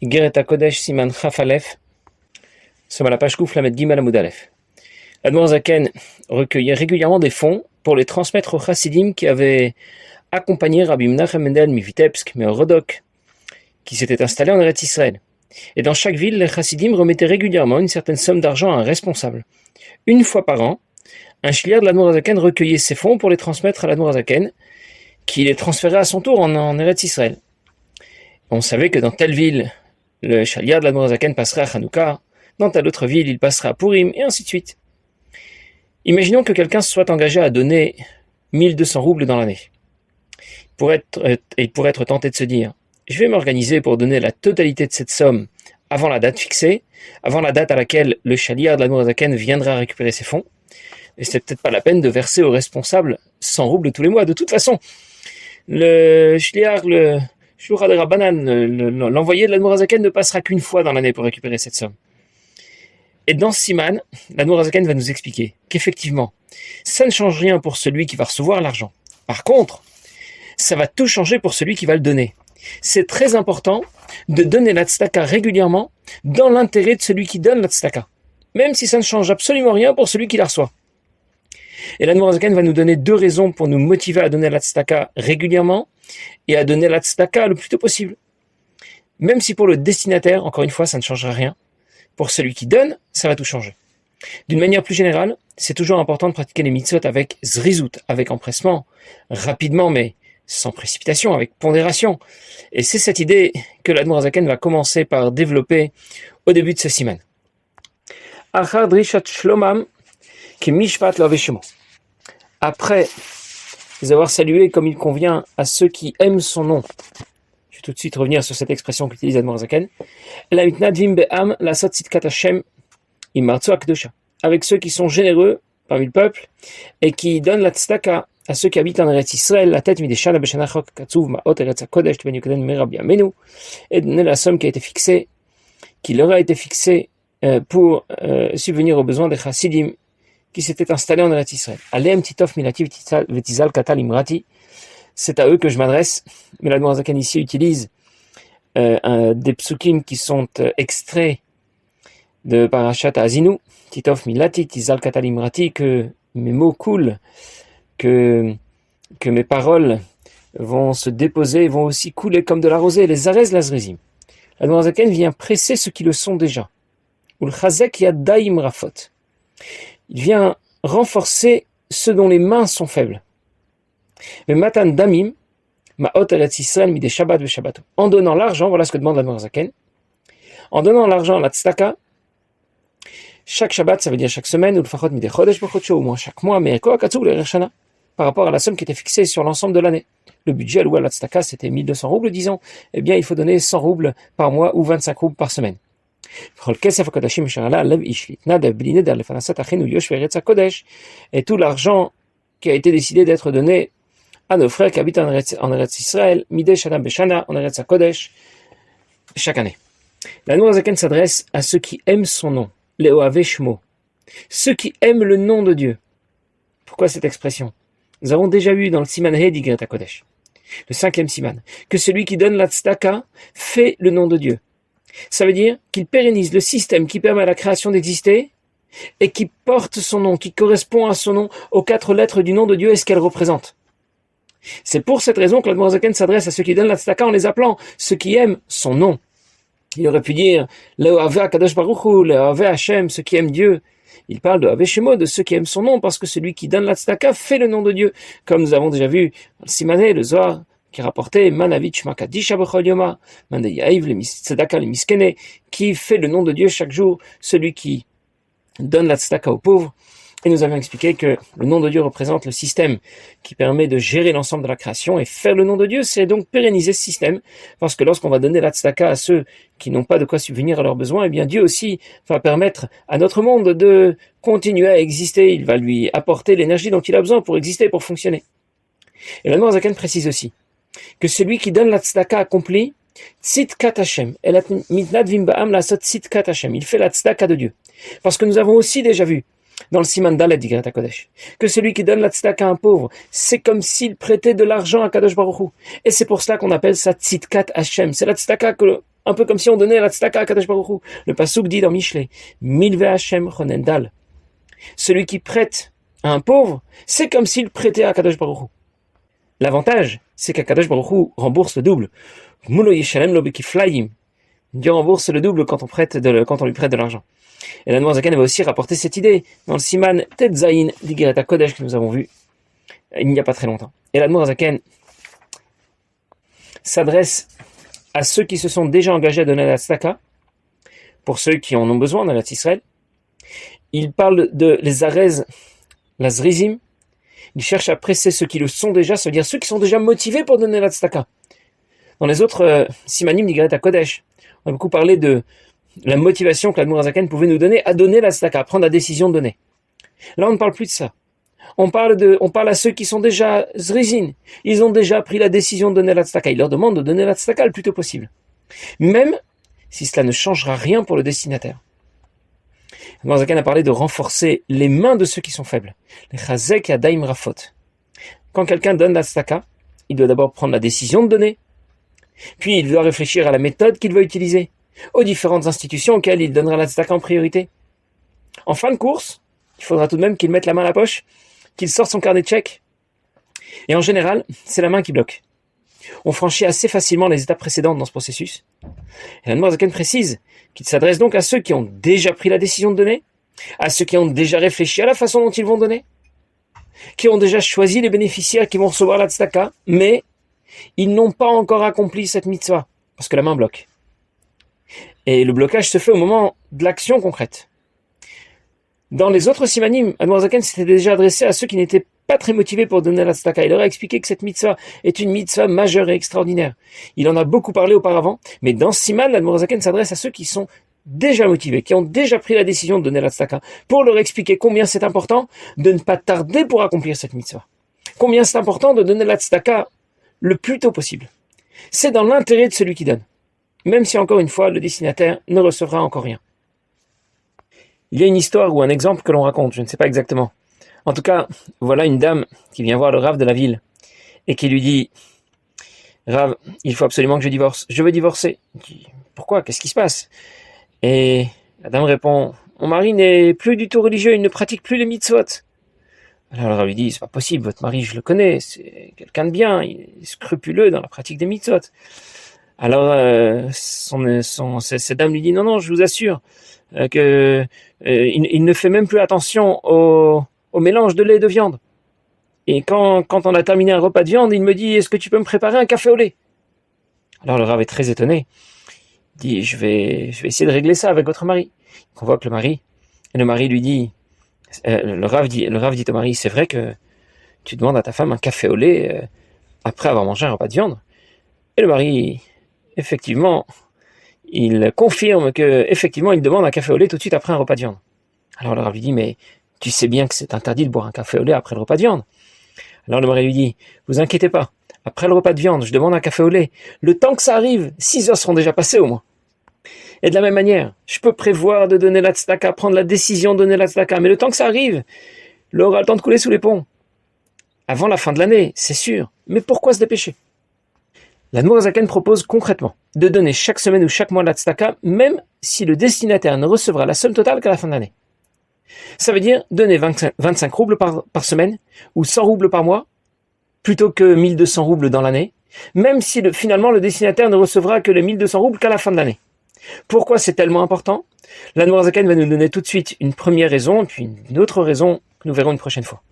Gereta Kodesh Siman Chafalef, sommes à la page Kouf Lamed Gimel Amud Aleph. L'Admor Zaken recueillait régulièrement des fonds pour les transmettre aux chassidim qui avaient accompagné Rabbi Menachem Mendel Mivitebsk, Meorodok, qui s'était installé en Eretz Israël. Et dans chaque ville, les chassidim remettaient régulièrement une certaine somme d'argent à un responsable. Une fois par an, un shliach de l'Admor Zaken recueillait ces fonds pour les transmettre à l'Admor Zaken, qui les transférait à son tour en Eretz Israël. On savait que dans telle ville, le shliach de l'Admor Zaken passerait à Hanouka, dans telle autre ville, il passerait à Purim, et ainsi de suite. Imaginons que quelqu'un se soit engagé à donner 1200 roubles dans l'année. Il pourrait être tenté de se dire, je vais m'organiser pour donner la totalité de cette somme avant la date fixée, avant la date à laquelle le shliach de l'Admor Zaken viendra récupérer ses fonds. Et c'est peut-être pas la peine de verser au responsable 100 roubles tous les mois. De toute façon, le shliach, le shura de Rabbanan, l'envoyé de l'Admor Zaken ne passera qu'une fois dans l'année pour récupérer cette somme. Et dans ce siman, l'Admor Zaken va nous expliquer qu'effectivement, ça ne change rien pour celui qui va recevoir l'argent. Par contre, ça va tout changer pour celui qui va le donner. C'est très important de donner la tzedaka régulièrement dans l'intérêt de celui qui donne la tzedaka, même si ça ne change absolument rien pour celui qui la reçoit. Et l'Admor Zaken va nous donner 2 raisons pour nous motiver à donner la tzedaka régulièrement et à donner la tzedaka le plus tôt possible. Même si pour le destinataire, encore une fois, ça ne changera rien, pour celui qui donne, ça va tout changer. D'une manière plus générale, c'est toujours important de pratiquer les mitzvot avec zrizout, avec empressement, rapidement, mais sans précipitation, avec pondération. Et c'est cette idée que l'Admor Zaken va commencer par développer au début de ce siman. Achar drishat shlomam ki mishpat lo aveshemo. Après les avoir salués comme il convient à ceux qui aiment son nom. Je vais tout de suite revenir sur cette expression qu'utilise l'Admor Zaken. Avec ceux qui sont généreux parmi le peuple et qui donnent la tzedaka à ceux qui habitent en Eretz Israël, la tête mideshana b'shana chok katsuv ma'ot Eretz HaKodesh ben yukaden merab yamenu, et donner la somme qui a été fixée, qui leur a été fixée pour subvenir aux besoins des chassidim qui s'étaient installés en Eretz Israël. Aleem titof milati v'tizal katal imrati. C'est à eux que je m'adresse, mais l'Admor Zaken ici utilise des psukim qui sont extraits de Parashat Azinu, Titof Milati, Tizal Katalim Rati, que mes mots coulent, que mes paroles vont se déposer, vont aussi couler comme de la rosée, les Arez Lazrizim. L'Admor Zaken vient presser ceux qui le sont déjà. Ul Chazek Yadaim Rafot. Il vient renforcer ceux dont les mains sont faibles. Mais Matan Damim, Ma'ot Eretz Israël Midei Shabbat Veshabbato. En donnant l'argent, voilà ce que demande l'Admor Zaken. En donnant l'argent à la tzedaka, chaque Shabbat, ça veut dire chaque semaine, ou le Fachot Midei Chodesh B'Chodcho, au moins chaque mois, mais Ko Akatzub l'Erev Shana, par rapport à la somme qui était fixée sur l'ensemble de l'année. Le budget alloué à la tzedaka, c'était 1200 roubles, disons. Eh bien, il faut donner 100 roubles par mois ou 25 roubles par semaine. Et tout l'argent qui a été décidé d'être donné à nos frères qui habitent en Eretz Israël, Midei Shana Beshana, en Eretz HaKodesh, chaque année. L'Admor Zaken s'adresse à ceux qui aiment son nom, les Ohavei Shmo, ceux qui aiment le nom de Dieu. Pourquoi cette expression? Nous avons déjà vu dans le Siman He d'Igret HaKodesh, le 5e Siman, que celui qui donne la tzedaka fait le nom de Dieu. Ça veut dire qu'il pérennise le système qui permet à la création d'exister et qui porte son nom, qui correspond à son nom, aux 4 lettres du nom de Dieu et ce qu'elle représente. C'est pour cette raison que l'Admor Zaken s'adresse à ceux qui donnent la tzedaka en les appelant ceux qui aiment son nom. Il aurait pu dire Le'ohavei HaKadosh Baruch Hu, Le'ohavei Hashem, ceux qui aiment Dieu. Il parle de Ohavei Shemo, de ceux qui aiment son nom, parce que celui qui donne la tzedaka fait le nom de Dieu. Comme nous avons déjà vu dans le Simané, le Zohar, qui rapportait Manavit Shma Kadisha B'chol Yoma, Mandayaïv le tzedaka le miskene, qui fait le nom de Dieu chaque jour, celui qui donne la tzedaka aux pauvres. Et nous avions expliqué que le nom de Dieu représente le système qui permet de gérer l'ensemble de la création, et faire le nom de Dieu, c'est donc pérenniser ce système, parce que lorsqu'on va donner la tzedaka à ceux qui n'ont pas de quoi subvenir à leurs besoins, eh bien Dieu aussi va permettre à notre monde de continuer à exister, il va lui apporter l'énergie dont il a besoin pour exister, pour fonctionner. Et l'Admor Zaken précise aussi que celui qui donne la tzedaka accomplit tzidkat Hashem, il fait la tzedaka de Dieu. Parce que nous avons aussi déjà vu dans le Siman Dalet d'Igret HaKodesh, que celui qui donne la tzedaka à un pauvre, c'est comme s'il prêtait de l'argent à Kadosh Baruch Hu. Et c'est pour cela qu'on appelle ça tzidkat Hashem. C'est la tzedaka que Un peu comme si on donnait la tzedaka à Kadosh Baruch Hu. Le pasuk dit dans Mishlei, Milve Hashem Chonendal. Celui qui prête à un pauvre, c'est comme s'il prêtait à Kadosh Baruch Hu. L'avantage, c'est qu'Akadosh Baruch Hu rembourse le double. Mulo Yeshalem lo bekiflayim. Dieu rembourse le double quand on lui prête de l'argent. Et l'Admor Zaken avait aussi rapporté cette idée dans le Siman Tetzaïn d'Igereta Kodesh que nous avons vu il n'y a pas très longtemps. Et l'Admor Zaken s'adresse à ceux qui se sont déjà engagés à donner la tzedaka, pour ceux qui en ont besoin dans la Israël. Il parle de les arez, la zrizim. Il cherche à presser ceux qui le sont déjà, ça veut dire ceux qui sont déjà motivés pour donner la tzedaka. Dans les autres simanim d'Igereta Kodesh, on a beaucoup parlé de la motivation que l'Admor Zaken pouvait nous donner à donner la tzedaka, à prendre la décision de donner. Là, on ne parle plus de ça. On parle à ceux qui sont déjà zrizin. Ils ont déjà pris la décision de donner la tzedaka. Il leur demande de donner la tzedaka le plus tôt possible. Même si cela ne changera rien pour le destinataire. L'Admor Zaken a parlé de renforcer les mains de ceux qui sont faibles. Les chazek yadaim rafot. Quand quelqu'un donne la tzedaka, il doit d'abord prendre la décision de donner. Puis il doit réfléchir à la méthode qu'il va utiliser, aux différentes institutions auxquelles il donnera la tzedaka en priorité. En fin de course, il faudra tout de même qu'il mette la main à la poche, qu'il sorte son carnet de chèques. Et en général, c'est la main qui bloque. On franchit assez facilement les étapes précédentes dans ce processus. Et l'Admor Zaken précise qu'il s'adresse donc à ceux qui ont déjà pris la décision de donner, à ceux qui ont déjà réfléchi à la façon dont ils vont donner, qui ont déjà choisi les bénéficiaires qui vont recevoir la tzedaka, mais ils n'ont pas encore accompli cette mitzvah, parce que la main bloque. Et le blocage se fait au moment de l'action concrète. Dans les autres simanim, Admor Zaken s'était déjà adressé à ceux qui n'étaient pas très motivés pour donner la tzedaka. Il leur a expliqué que cette mitzvah est une mitzvah majeure et extraordinaire. Il en a beaucoup parlé auparavant, mais dans ce siman, Admor Zaken s'adresse à ceux qui sont déjà motivés, qui ont déjà pris la décision de donner la tzedaka, pour leur expliquer combien c'est important de ne pas tarder pour accomplir cette mitzvah. Combien c'est important de donner la tzedaka le plus tôt possible. C'est dans l'intérêt de celui qui donne, même si encore une fois, le destinataire ne recevra encore rien. Il y a une histoire ou un exemple que l'on raconte, je ne sais pas exactement. En tout cas, voilà une dame qui vient voir le Rav de la ville et qui lui dit « Rav, il faut absolument que je divorce. Je veux divorcer. » Il dit « Pourquoi ? Qu'est-ce qui se passe ?» Et la dame répond « Mon mari n'est plus du tout religieux, il ne pratique plus les mitzvot. » Alors le Rav lui dit « C'est pas possible, votre mari, je le connais, c'est quelqu'un de bien, il est scrupuleux dans la pratique des mitzvot. » Alors cette dame lui dit « Non, je vous assure que il ne fait même plus attention au mélange de lait et de viande. Et quand on a terminé un repas de viande, il me dit « Est-ce que tu peux me préparer un café au lait ?» Alors le Rav est très étonné. Il dit « Je vais essayer de régler ça avec votre mari. » Il convoque le mari. Et le mari lui dit le Rav dit au mari « C'est vrai que tu demandes à ta femme un café au lait après avoir mangé un repas de viande ?» Et le mari, effectivement, il confirme que effectivement il demande un café au lait tout de suite après un repas de viande. Alors le Rav lui dit « Mais tu sais bien que c'est interdit de boire un café au lait après le repas de viande. » Alors le mari lui dit « Vous inquiétez pas, après le repas de viande, je demande un café au lait. Le temps que ça arrive, 6 heures seront déjà passées au moins. » Et de la même manière, je peux prévoir de donner la tzedaka, prendre la décision de donner la tzedaka, mais le temps que ça arrive, l'eau aura le temps de couler sous les ponts. Avant la fin de l'année, c'est sûr. Mais pourquoi se dépêcher ? L'Admor Zaken propose concrètement de donner chaque semaine ou chaque mois la tzedaka, même si le destinataire ne recevra la somme totale qu'à la fin de l'année. Ça veut dire donner 25 roubles par semaine ou 100 roubles par mois, plutôt que 1200 roubles dans l'année, même si finalement le destinataire ne recevra que les 1200 roubles qu'à la fin de l'année. Pourquoi c'est tellement important ? L'Admor Zaken va nous donner tout de suite une première raison, puis une autre raison que nous verrons une prochaine fois.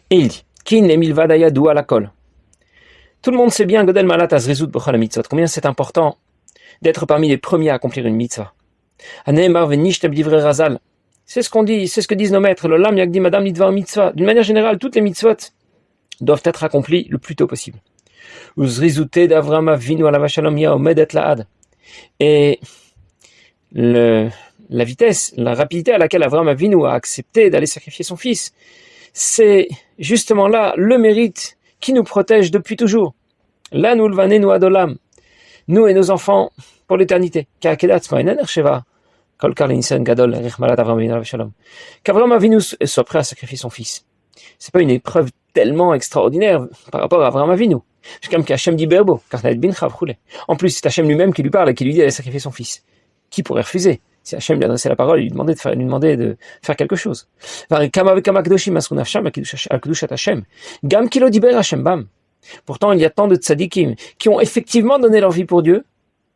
Et il dit Kin emilvadaya dou alakol. Tout le monde sait bien Godel Malat Azrizut B'chol mitzvot. Combien c'est important d'être parmi les premiers à accomplir une mitzvah. Aneemar venishtem divrei razal. C'est ce qu'on dit, c'est ce que disent nos maîtres. Le lam yagdi madam lidvar mitzvah. D'une manière générale, toutes les mitzvot doivent être accomplies le plus tôt possible. Uzrizute d'Avram Avinu alav shalom yaomedet laad. Et la vitesse, la rapidité à laquelle Avram Avinu a accepté d'aller sacrifier son fils, c'est justement là le mérite qui nous protège depuis toujours. Là, nous le adolam, nous et nos enfants pour l'éternité. Qu'Avram Avinu soit prêt à sacrifier son fils. C'est pas une épreuve tellement extraordinaire par rapport à Avraham Avinu. C'est comme qu'Hachem dit Berbo, en plus, c'est Hachem lui-même qui lui parle et qui lui dit d'aller sacrifier son fils. Qui pourrait refuser? Si Hachem lui adressait la parole, lui demandait de faire quelque chose. Pourtant, il y a tant de tzadikim qui ont effectivement donné leur vie pour Dieu,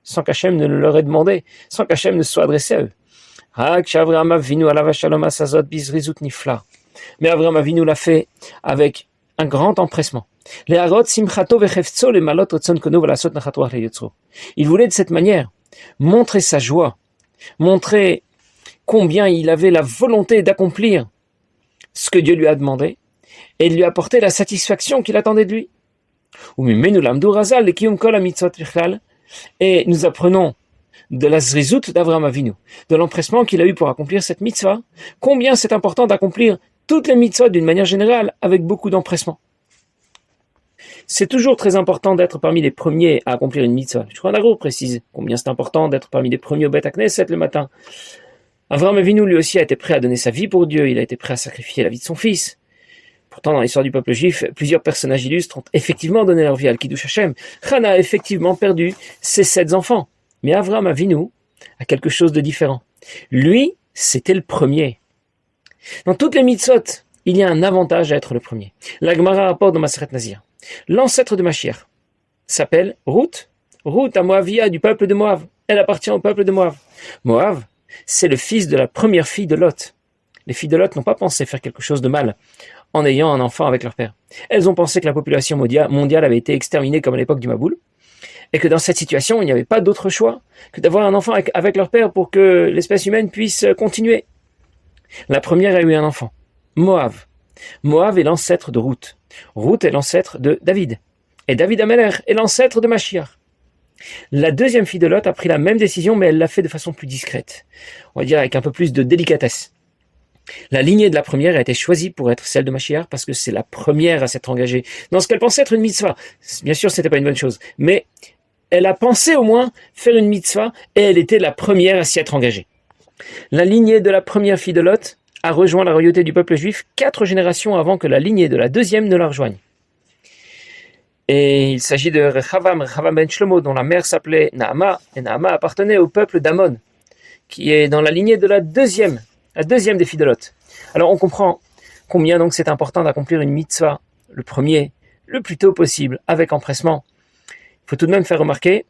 sans qu'Hachem ne leur ait demandé, sans qu'Hachem ne se soit adressé à eux. Mais Avraham Avinu l'a fait avec un grand empressement. Il voulait de cette manière montrer sa joie, montrer combien il avait la volonté d'accomplir ce que Dieu lui a demandé et de lui apporter la satisfaction qu'il attendait de lui. Et nous apprenons de la zrizout d'Avraham Avinu, de l'empressement qu'il a eu pour accomplir cette mitzvah, combien c'est important d'accomplir toutes les mitzvahs d'une manière générale avec beaucoup d'empressement. C'est toujours très important d'être parmi les premiers à accomplir une mitzvah. Je crois que précise combien c'est important d'être parmi les premiers au Beth Knesset le matin. Avraham Avinu lui aussi a été prêt à donner sa vie pour Dieu, il a été prêt à sacrifier la vie de son fils. Pourtant, dans l'histoire du peuple juif, plusieurs personnages illustres ont effectivement donné leur vie à Al-Kiddush Hashem. Chana a effectivement perdu ses 7 enfants. Mais Avraham Avinu a quelque chose de différent. Lui, c'était le premier. Dans toutes les mitzvot, il y a un avantage à être le premier. La Gemara rapporte dans Maseret Nazir. L'ancêtre de Mashiach s'appelle Ruth. Ruth à Moavia du peuple de Moav. Elle appartient au peuple de Moav. Moav, c'est le fils de la première fille de Lot. Les filles de Lot n'ont pas pensé faire quelque chose de mal en ayant un enfant avec leur père. Elles ont pensé que la population mondiale avait été exterminée comme à l'époque du Maboul, et que dans cette situation, il n'y avait pas d'autre choix que d'avoir un enfant avec leur père pour que l'espèce humaine puisse continuer. La première a eu un enfant, Moav. Moav est l'ancêtre de Ruth. Ruth est l'ancêtre de David. Et David Ameler est l'ancêtre de Mashiach. La deuxième fille de Lot a pris la même décision, mais elle l'a fait de façon plus discrète. On va dire avec un peu plus de délicatesse. La lignée de la première a été choisie pour être celle de Mashiach parce que c'est la première à s'être engagée dans ce qu'elle pensait être une mitzvah. Bien sûr, c'était pas une bonne chose, mais elle a pensé au moins faire une mitzvah et elle était la première à s'y être engagée. La lignée de la première fille de Lot a rejoint la royauté du peuple juif 4 générations avant que la lignée de la deuxième ne la rejoigne. Et il s'agit de Rechavam ben Shlomo, dont la mère s'appelait Naama, et Naama appartenait au peuple d'Amon, qui est dans la lignée de la deuxième des filles de Lot. Alors on comprend combien donc c'est important d'accomplir une mitzvah, le premier, le plus tôt possible, avec empressement. Il faut tout de même faire remarquer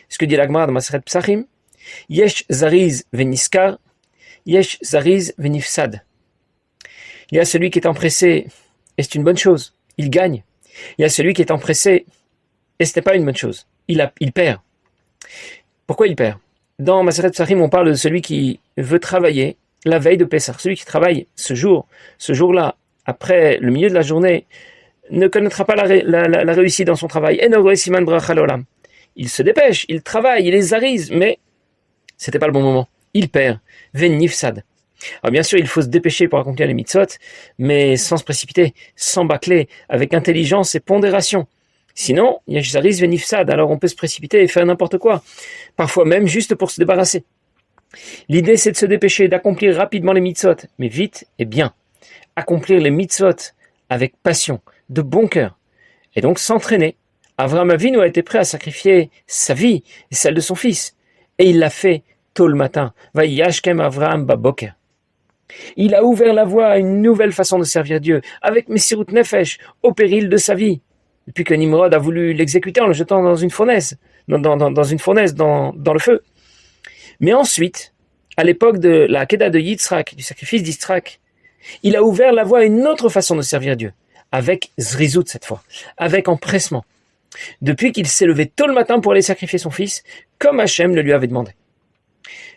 ce que dit la Gemara dans Maseret Psachim, Yesh zariz veniskar, Yesh zariz venifsad. Il y a celui qui est empressé, et c'est une bonne chose, il gagne. Il y a celui qui est empressé, et ce n'est pas une bonne chose, il perd. Pourquoi il perd? Dans Maseret Psachim, on parle de celui qui veut travailler la veille de Pessah. Celui qui travaille ce jour-là, après le milieu de la journée, ne connaîtra pas la réussite dans son travail. Il se dépêche, il travaille, il les arise, mais c'était pas le bon moment. Il perd. Venifsad. Alors bien sûr, il faut se dépêcher pour accomplir les mitzvot, mais sans se précipiter, sans bâcler, avec intelligence et pondération. Sinon, yesh zariz venifsad, alors on peut se précipiter et faire n'importe quoi. Parfois même juste pour se débarrasser. L'idée, c'est de se dépêcher, d'accomplir rapidement les mitzvot, mais vite et bien. Accomplir les mitzvot avec passion, de bon cœur, et donc s'entraîner. Avraham Avinu a été prêt à sacrifier sa vie et celle de son fils, et il l'a fait tôt le matin. Vayashkem Avraham baboker. Il a ouvert la voie à une nouvelle façon de servir Dieu, avec Messirut Nefesh, au péril de sa vie, depuis que Nimrod a voulu l'exécuter en le jetant dans une fournaise, dans le feu. Mais ensuite, à l'époque de la Kedah de Yitzhak, du sacrifice d'Yitzhak, il a ouvert la voie à une autre façon de servir Dieu, avec zrizout cette fois, avec empressement. Depuis qu'il s'est levé tôt le matin pour aller sacrifier son fils, comme Hachem le lui avait demandé.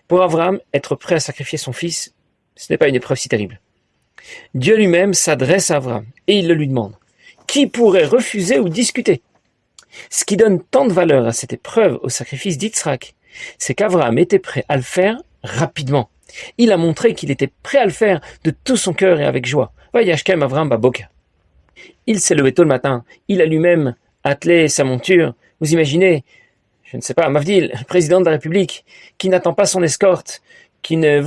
Pour Abraham, être prêt à sacrifier son fils, ce n'est pas une épreuve si terrible. Dieu lui-même s'adresse à Abraham et il le lui demande. Qui pourrait refuser ou discuter? Ce qui donne tant de valeur à cette épreuve au sacrifice d'Yitzhak, c'est qu'Abraham était prêt à le faire rapidement. Il a montré qu'il était prêt à le faire de tout son cœur et avec joie. Vayashkem Avraham baboker. Il s'est levé tôt le matin. Il a lui-même attelé sa monture. Vous imaginez, je ne sais pas, Mavdil, le président de la République, qui n'attend pas son escorte, qui ne